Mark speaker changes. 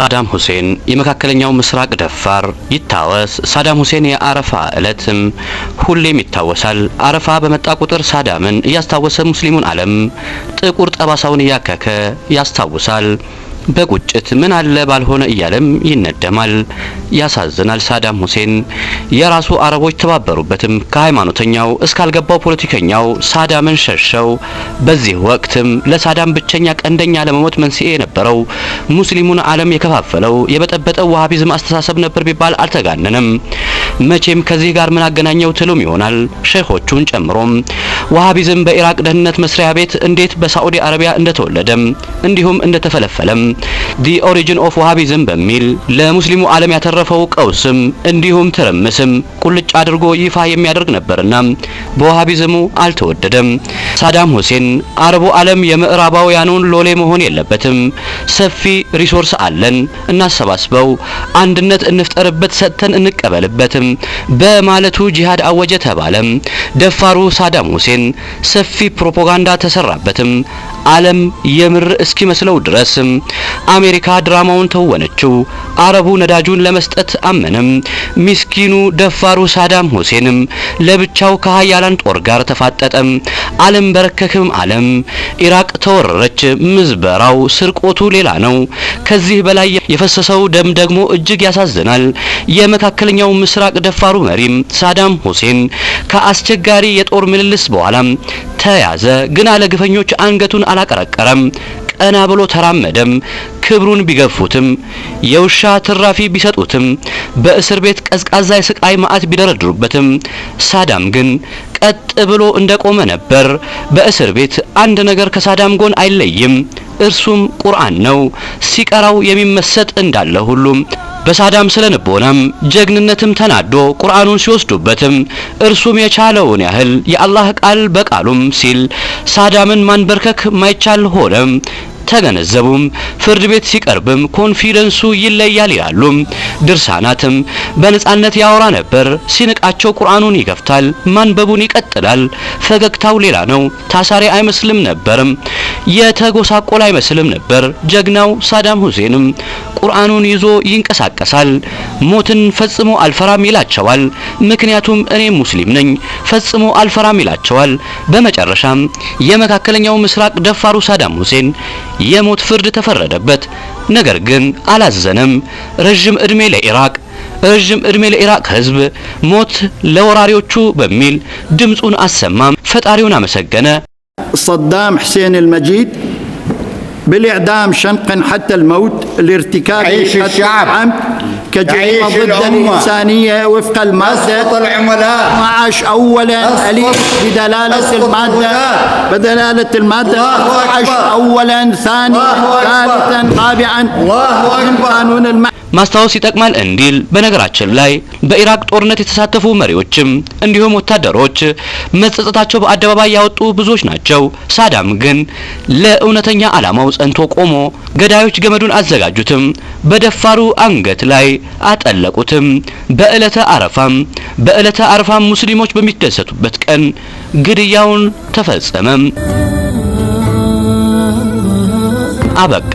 Speaker 1: ሳዳም ሁሴን የመካከለኛው ምስራቅ ደፋር ይታወስ። ሳዳም ሁሴን የአረፋ ዕለትም ሁሌም ይታወሳል። አረፋ በመጣ ቁጥር ሳዳምን እያስታወሰ ሙስሊሙን ዓለም ጥቁር ጠባሳውን እያከከ ያስታውሳል። በቁጭት ምን አለ ባልሆነ እያለም ይነደማል። ያሳዝናል። ሳዳም ሁሴን የራሱ አረቦች ተባበሩበትም ከሃይማኖተኛው እስካልገባው ፖለቲከኛው ሳዳምን ሸሸው። በዚህ ወቅትም ለሳዳም ብቸኛ ቀንደኛ ለመሞት መንስኤ የነበረው ሙስሊሙን ዓለም የከፋፈለው የበጠበጠው ዋሃቢዝም አስተሳሰብ ነበር ቢባል አልተጋነንም። መቼም ከዚህ ጋር ምን አገናኘው ትሉም ይሆናል ሼኾቹን ጨምሮም ዋሃቢዝም በኢራቅ ደህንነት መስሪያ ቤት እንዴት በሳዑዲ አረቢያ እንደተወለደም እንዲሁም እንደተፈለፈለም ዲ ኦሪጂን ኦፍ ዋሃቢዝም በሚል ለሙስሊሙ ዓለም ያተረፈው ቀውስም እንዲሁም ትርምስም ቁልጭ አድርጎ ይፋ የሚያደርግ ነበርና በዋሃቢዝሙ አልተወደደም። ሳዳም ሁሴን አረቡ ዓለም የምዕራባውያኑን ሎሌ መሆን የለበትም፣ ሰፊ ሪሶርስ አለን፣ እናሰባስበው፣ አንድነት እንፍጠርበት፣ ሰጥተን እንቀበልበትም በማለቱ ጂሃድ አወጀ ተባለም። ደፋሩ ሳዳም ሁሴን ሰፊ ፕሮፓጋንዳ ተሰራበትም። ዓለም የምር እስኪመስለው ድረስ አሜሪካ ድራማውን ተወነችው። አረቡ ነዳጁን ለመስጠት አመነም። ሚስኪኑ ደፋሩ ሳዳም ሁሴንም ለብቻው ከሃያላን ጦር ጋር ተፋጠጠም። ዓለም በረከክም። ዓለም ኢራቅ ተወረረች። ምዝበራው ስርቆቱ ሌላ ነው። ከዚህ በላይ የፈሰሰው ደም ደግሞ እጅግ ያሳዝናል። የመካከለኛው ምስራቅ ደፋሩ መሪም ሳዳም ሁሴን ከአስቸጋሪ የጦር ምልልስ በኋላ ተያዘ። ግን አለግፈኞች አንገቱን አላቀረቀረም። ቀና ብሎ ተራመደም። ክብሩን ቢገፉትም የውሻ ትራፊ ቢሰጡትም በእስር ቤት ቀዝቃዛ የስቃይ ማዕት ቢደረድሩበትም ሳዳም ግን ቀጥ ብሎ እንደቆመ ነበር። በእስር ቤት አንድ ነገር ከሳዳም ጎን አይለይም፣ እርሱም ቁርአን ነው። ሲቀራው የሚመሰጥ እንዳለ ሁሉም በሳዳም ስለንቦናም ጀግንነትም ተናዶ ቁርአኑን ሲወስዱበትም እርሱም የቻለውን ያህል የአላህ ቃል በቃሉም ሲል ሳዳምን ማንበርከክ ማይቻል ሆነም። ተገነዘቡም። ፍርድ ቤት ሲቀርብም ኮንፊደንሱ ይለያል ይላሉ ድርሳናትም። በነጻነት ያወራ ነበር። ሲንቃቸው ቁርአኑን ይገፍታል፣ ማንበቡን ይቀጥላል። ፈገግታው ሌላ ነው። ታሳሪ አይመስልም ነበርም፣ የተጎሳቆለ አይመስልም ነበር። ጀግናው ሳዳም ሁሴንም ቁርአኑን ይዞ ይንቀሳቀሳል። ሞትን ፈጽሞ አልፈራም ይላቸዋል። ምክንያቱም እኔ ሙስሊም ነኝ፣ ፈጽሞ አልፈራም ይላቸዋል። በመጨረሻም የመካከለኛው ምስራቅ ደፋሩ ሳዳም ሁሴን የሞት ፍርድ ተፈረደበት። ነገር ግን አላዘነም። ረጅም እድሜ ለኢራቅ፣ ረጅም እድሜ ለኢራቅ ህዝብ፣ ሞት ለወራሪዎቹ በሚል ድምጹን አሰማም። ፈጣሪውን አመሰገነ።
Speaker 2: صدام حسين المجيد بالإعدام شنقا حتى الموت لارتكاب العمد كجريمة ضد الإنسانية وفق المادة 12 أولا أليف بدلالة المادة 12 أولا ثانيا ثالثا رابعا من قانون
Speaker 1: ማስታወስ ይጠቅማል እንዲል በነገራችን ላይ በኢራቅ ጦርነት የተሳተፉ መሪዎችም እንዲሁም ወታደሮች መጸጸታቸው በአደባባይ ያወጡ ብዙዎች ናቸው። ሳዳም ግን ለእውነተኛ ዓላማው ጸንቶ ቆሞ ገዳዮች ገመዱን አዘጋጁትም፣ በደፋሩ አንገት ላይ አጠለቁትም። በዕለተ አረፋም ሙስሊሞች በሚደሰቱበት ቀን ግድያውን ተፈጸመም። አበቃ።